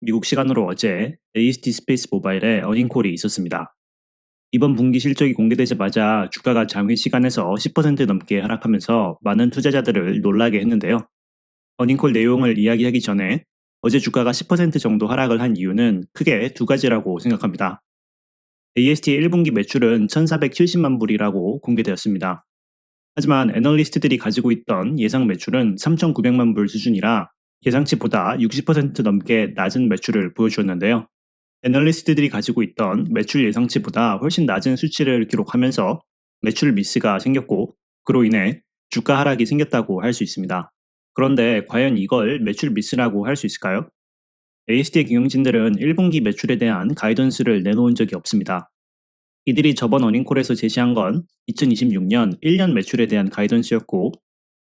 미국 시간으로 어제 AST 스페이스 모바일에 어닝콜이 있었습니다. 이번 분기 실적이 공개되자마자 주가가 장외 시간에서 10% 넘게 하락하면서 많은 투자자들을 놀라게 했는데요. 어닝콜 내용을 이야기하기 전에 어제 주가가 10% 정도 하락을 한 이유는 크게 두 가지라고 생각합니다. AST의 1분기 매출은 1,470만 불이라고 공개되었습니다. 하지만 애널리스트들이 가지고 있던 예상 매출은 3,900만 불 수준이라 예상치보다 60% 넘게 낮은 매출을 보여주었는데요. 애널리스트들이 가지고 있던 매출 예상치보다 훨씬 낮은 수치를 기록하면서 매출 미스가 생겼고, 그로 인해 주가 하락이 생겼다고 할 수 있습니다. 그런데 과연 이걸 매출 미스라고 할 수 있을까요? AST 경영진들은 1분기 매출에 대한 가이던스를 내놓은 적이 없습니다. 이들이 저번 어닝콜에서 제시한 건 2026년 1년 매출에 대한 가이던스였고,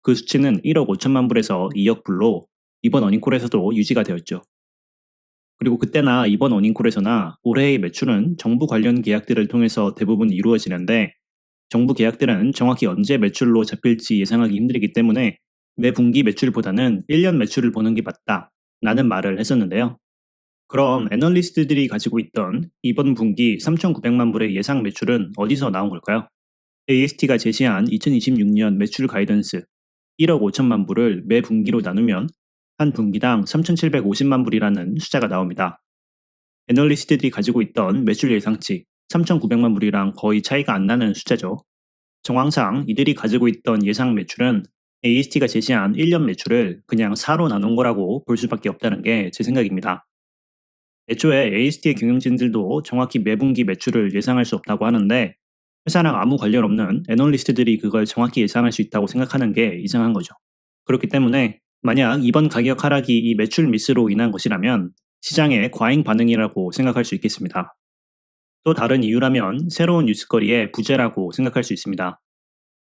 그 수치는 1억 5천만 불에서 2억 불로 이번 어닝콜에서도 유지가 되었죠. 그리고 그때나 이번 어닝콜에서나 올해의 매출은 정부 관련 계약들을 통해서 대부분 이루어지는데, 정부 계약들은 정확히 언제 매출로 잡힐지 예상하기 힘들기 때문에 매 분기 매출보다는 1년 매출을 보는 게 맞다 라는 말을 했었는데요. 그럼 애널리스트들이 가지고 있던 이번 분기 3,900만 불의 예상 매출은 어디서 나온 걸까요? AST가 제시한 2026년 매출 가이던스 1억 5천만 불을 매 분기로 나누면 한 분기당 3,750만 불이라는 숫자가 나옵니다. 애널리스트들이 가지고 있던 매출 예상치 3,900만 불이랑 거의 차이가 안 나는 숫자죠. 정황상 이들이 가지고 있던 예상 매출은 AST가 제시한 1년 매출을 그냥 4로 나눈 거라고 볼 수밖에 없다는 게 제 생각입니다. 애초에 AST의 경영진들도 정확히 매분기 매출을 예상할 수 없다고 하는데, 회사랑 아무 관련 없는 애널리스트들이 그걸 정확히 예상할 수 있다고 생각하는 게 이상한 거죠. 그렇기 때문에 만약 이번 가격 하락이 이 매출 미스로 인한 것이라면 시장의 과잉 반응이라고 생각할 수 있겠습니다. 또 다른 이유라면 새로운 뉴스거리의 부재라고 생각할 수 있습니다.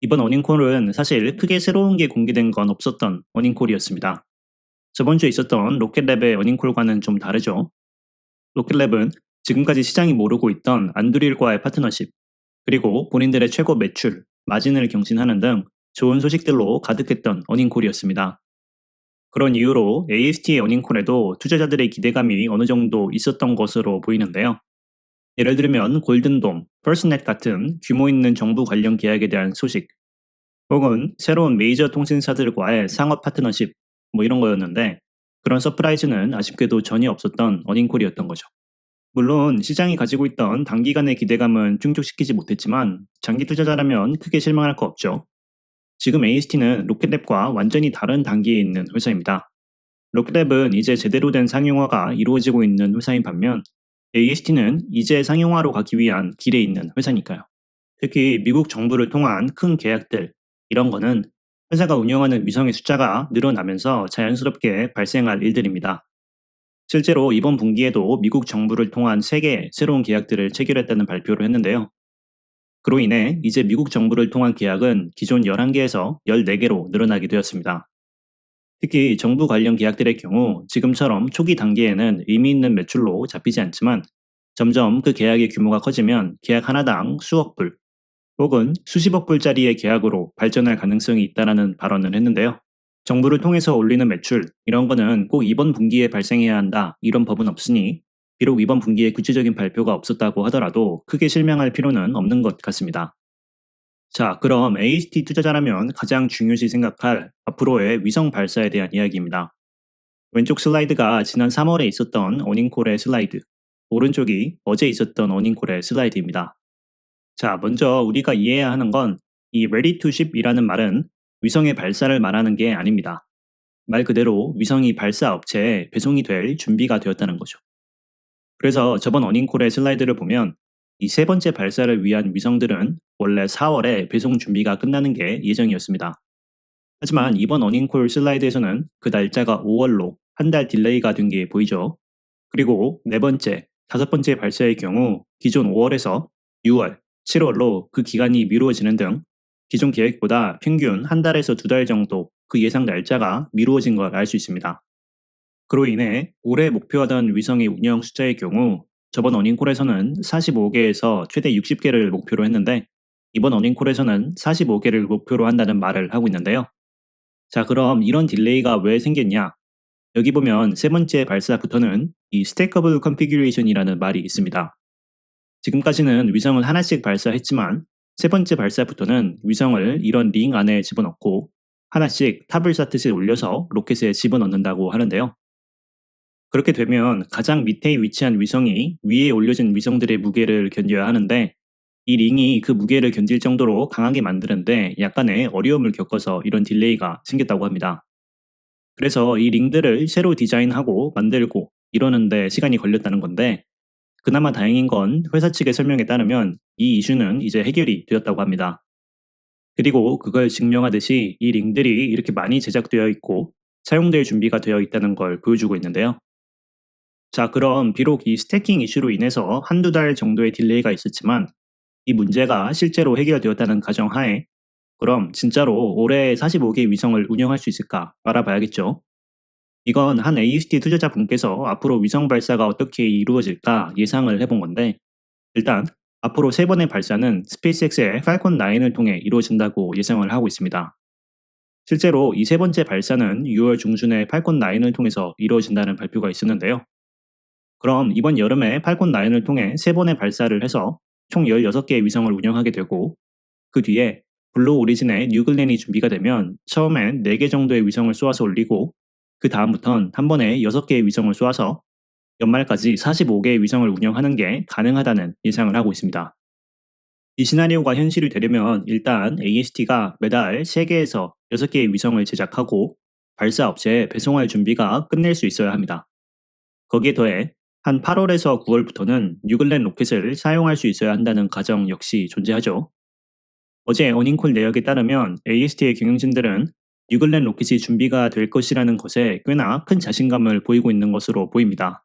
이번 어닝콜은 사실 크게 새로운 게 공개된 건 없었던 어닝콜이었습니다. 저번 주에 있었던 로켓랩의 어닝콜과는 좀 다르죠. 로켓랩은 지금까지 시장이 모르고 있던 안드릴과의 파트너십, 그리고 본인들의 최고 매출, 마진을 경신하는 등 좋은 소식들로 가득했던 어닝콜이었습니다. 그런 이유로 AST의 어닝콜에도 투자자들의 기대감이 어느 정도 있었던 것으로 보이는데요. 예를 들면 골든돔, 퍼스넷 같은 규모 있는 정부 관련 계약에 대한 소식, 혹은 새로운 메이저 통신사들과의 상업 파트너십, 이런 거였는데, 그런 서프라이즈는 아쉽게도 전혀 없었던 어닝콜이었던 거죠. 물론 시장이 가지고 있던 단기간의 기대감은 충족시키지 못했지만 장기 투자자라면 크게 실망할 거 없죠. 지금 AST는 로켓랩과 완전히 다른 단계에 있는 회사입니다. 로켓랩은 이제 제대로 된 상용화가 이루어지고 있는 회사인 반면 AST는 이제 상용화로 가기 위한 길에 있는 회사니까요. 특히 미국 정부를 통한 큰 계약들, 이런 거는 회사가 운영하는 위성의 숫자가 늘어나면서 자연스럽게 발생할 일들입니다. 실제로 이번 분기에도 미국 정부를 통한 3개 새로운 계약들을 체결했다는 발표를 했는데요. 그로 인해 이제 미국 정부를 통한 계약은 기존 11개에서 14개로 늘어나게 되었습니다. 특히 정부 관련 계약들의 경우 지금처럼 초기 단계에는 의미 있는 매출로 잡히지 않지만, 점점 그 계약의 규모가 커지면 계약 하나당 수억 불 혹은 수십억 불짜리의 계약으로 발전할 가능성이 있다라는 발언을 했는데요. 정부를 통해서 올리는 매출, 이런 거는 꼭 이번 분기에 발생해야 한다, 이런 법은 없으니 비록 이번 분기에 구체적인 발표가 없었다고 하더라도 크게 실망할 필요는 없는 것 같습니다. 자, 그럼 AST 투자자라면 가장 중요시 생각할 앞으로의 위성 발사에 대한 이야기입니다. 왼쪽 슬라이드가 지난 3월에 있었던 어닝콜의 슬라이드, 오른쪽이 어제 있었던 어닝콜의 슬라이드입니다. 자, 먼저 우리가 이해해야 하는 건 이 ready to ship이라는 말은 위성의 발사를 말하는 게 아닙니다. 말 그대로 위성이 발사 업체에 배송이 될 준비가 되었다는 거죠. 그래서 저번 어닝콜의 슬라이드를 보면 이 세 번째 발사를 위한 위성들은 원래 4월에 배송 준비가 끝나는 게 예정이었습니다. 하지만 이번 어닝콜 슬라이드에서는 그 날짜가 5월로 한 달 딜레이가 된 게 보이죠. 그리고 네 번째, 다섯 번째 발사의 경우 기존 5월에서 6월, 7월로 그 기간이 미루어지는 등 기존 계획보다 평균 한 달에서 두 달 정도 그 예상 날짜가 미루어진 걸 알 수 있습니다. 그로 인해 올해 목표하던 위성의 운영 숫자의 경우 저번 어닝콜에서는 45개에서 최대 60개를 목표로 했는데, 이번 어닝콜에서는 45개를 목표로 한다는 말을 하고 있는데요. 자, 그럼 이런 딜레이가 왜 생겼냐? 여기 보면 세 번째 발사부터는 이 스택커블 컨피규레이션이라는 말이 있습니다. 지금까지는 위성을 하나씩 발사했지만 세 번째 발사부터는 위성을 이런 링 안에 집어넣고 하나씩 탑을 쌓듯이 올려서 로켓에 집어넣는다고 하는데요. 그렇게 되면 가장 밑에 위치한 위성이 위에 올려진 위성들의 무게를 견뎌야 하는데 이 링이 그 무게를 견딜 정도로 강하게 만드는데 약간의 어려움을 겪어서 이런 딜레이가 생겼다고 합니다. 그래서 이 링들을 새로 디자인하고 만들고 이러는데 시간이 걸렸다는 건데 그나마 다행인 건 회사 측의 설명에 따르면 이 이슈는 이제 해결이 되었다고 합니다. 그리고 그걸 증명하듯이 이 링들이 이렇게 많이 제작되어 있고 사용될 준비가 되어 있다는 걸 보여주고 있는데요. 자, 그럼 비록 이 스태킹 이슈로 인해서 한두 달 정도의 딜레이가 있었지만 이 문제가 실제로 해결되었다는 가정하에 그럼 진짜로 올해 45개 위성을 운영할 수 있을까 알아봐야겠죠. 이건 한 AST 투자자분께서 앞으로 위성 발사가 어떻게 이루어질까 예상을 해본 건데 일단 앞으로 세 번의 발사는 스페이스X의 팔콘 9을 통해 이루어진다고 예상을 하고 있습니다. 실제로 이 세 번째 발사는 6월 중순에 팔콘 9을 통해서 이루어진다는 발표가 있었는데요. 그럼 이번 여름에 팔콘 9을 통해 세 번의 발사를 해서 총 16개의 위성을 운영하게 되고 그 뒤에 블루 오리진의 뉴글렌이 준비가 되면 처음엔 4개 정도의 위성을 쏘아서 올리고 그 다음부턴 한 번에 6개의 위성을 쏘아서 연말까지 45개의 위성을 운영하는 게 가능하다는 예상을 하고 있습니다. 이 시나리오가 현실이 되려면 일단 AST가 매달 3개에서 6개의 위성을 제작하고 발사 업체에 배송할 준비가 끝낼 수 있어야 합니다. 거기에 더해 한 8월에서 9월부터는 뉴글렌 로켓을 사용할 수 있어야 한다는 가정 역시 존재하죠. 어제 어닝콜 내역에 따르면 AST의 경영진들은 뉴글렌 로켓이 준비가 될 것이라는 것에 꽤나 큰 자신감을 보이고 있는 것으로 보입니다.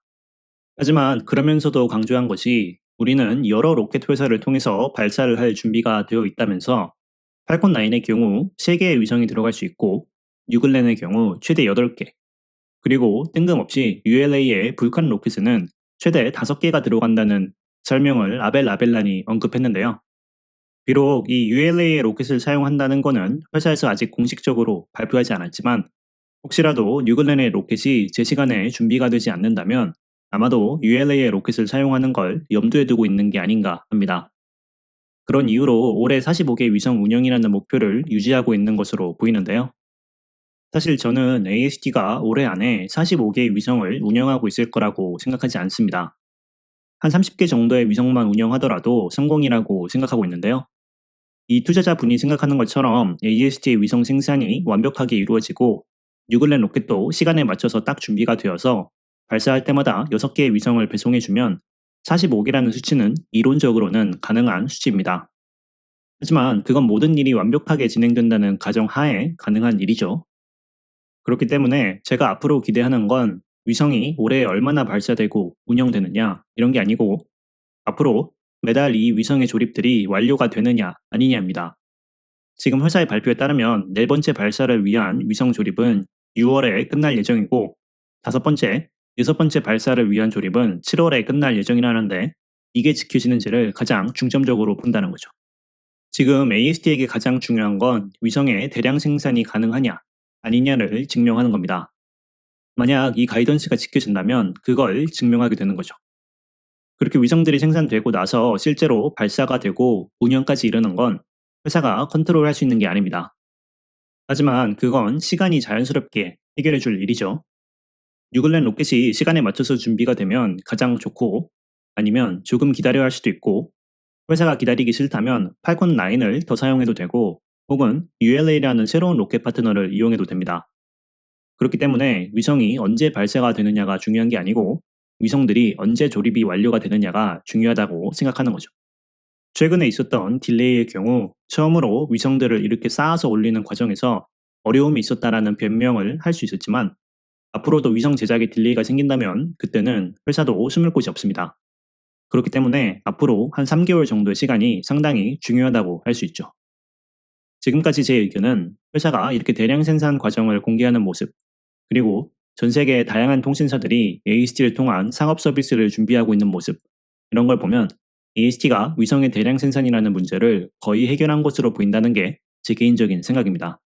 하지만 그러면서도 강조한 것이 우리는 여러 로켓 회사를 통해서 발사를 할 준비가 되어 있다면서 팔콘 9의 경우 3개의 위성이 들어갈 수 있고 뉴글렌의 경우 최대 8개 그리고 뜬금없이 ULA의 불칸 로켓에는 최대 5개가 들어간다는 설명을 아벨 아벨란이 언급했는데요. 비록 이 ULA의 로켓을 사용한다는 것은 회사에서 아직 공식적으로 발표하지 않았지만 혹시라도 뉴글렌의 로켓이 제 시간에 준비가 되지 않는다면 아마도 ULA의 로켓을 사용하는 걸 염두에 두고 있는 게 아닌가 합니다. 그런 이유로 올해 45개 위성 운영이라는 목표를 유지하고 있는 것으로 보이는데요. 사실 저는 AST가 올해 안에 45개의 위성을 운영하고 있을 거라고 생각하지 않습니다. 한 30개 정도의 위성만 운영하더라도 성공이라고 생각하고 있는데요. 이 투자자분이 생각하는 것처럼 AST의 위성 생산이 완벽하게 이루어지고 뉴글렌 로켓도 시간에 맞춰서 딱 준비가 되어서 발사할 때마다 6개의 위성을 배송해주면 45개라는 수치는 이론적으로는 가능한 수치입니다. 하지만 그건 모든 일이 완벽하게 진행된다는 가정하에 가능한 일이죠. 그렇기 때문에 제가 앞으로 기대하는 건 위성이 올해 얼마나 발사되고 운영되느냐 이런 게 아니고 앞으로 매달 이 위성의 조립들이 완료가 되느냐 아니냐입니다. 지금 회사의 발표에 따르면 네 번째 발사를 위한 위성 조립은 6월에 끝날 예정이고 다섯 번째, 여섯 번째 발사를 위한 조립은 7월에 끝날 예정이라는데 이게 지켜지는지를 가장 중점적으로 본다는 거죠. 지금 AST에게 가장 중요한 건 위성의 대량 생산이 가능하냐 아니냐를 증명하는 겁니다. 만약 이 가이던스가 지켜진다면 그걸 증명하게 되는 거죠. 그렇게 위성들이 생산되고 나서 실제로 발사가 되고 운영까지 이르는 건 회사가 컨트롤할 수 있는 게 아닙니다. 하지만 그건 시간이 자연스럽게 해결해 줄 일이죠. 뉴글렌 로켓이 시간에 맞춰서 준비가 되면 가장 좋고 아니면 조금 기다려야 할 수도 있고 회사가 기다리기 싫다면 팔콘 9을 더 사용해도 되고 혹은 ULA라는 새로운 로켓 파트너를 이용해도 됩니다. 그렇기 때문에 위성이 언제 발사가 되느냐가 중요한 게 아니고 위성들이 언제 조립이 완료가 되느냐가 중요하다고 생각하는 거죠. 최근에 있었던 딜레이의 경우 처음으로 위성들을 이렇게 쌓아서 올리는 과정에서 어려움이 있었다라는 변명을 할 수 있었지만 앞으로도 위성 제작에 딜레이가 생긴다면 그때는 회사도 숨을 곳이 없습니다. 그렇기 때문에 앞으로 한 3개월 정도의 시간이 상당히 중요하다고 할 수 있죠. 지금까지 제 의견은 회사가 이렇게 대량 생산 과정을 공개하는 모습, 그리고 전 세계의 다양한 통신사들이 AST를 통한 상업 서비스를 준비하고 있는 모습, 이런 걸 보면 AST가 위성의 대량 생산이라는 문제를 거의 해결한 것으로 보인다는 게 제 개인적인 생각입니다.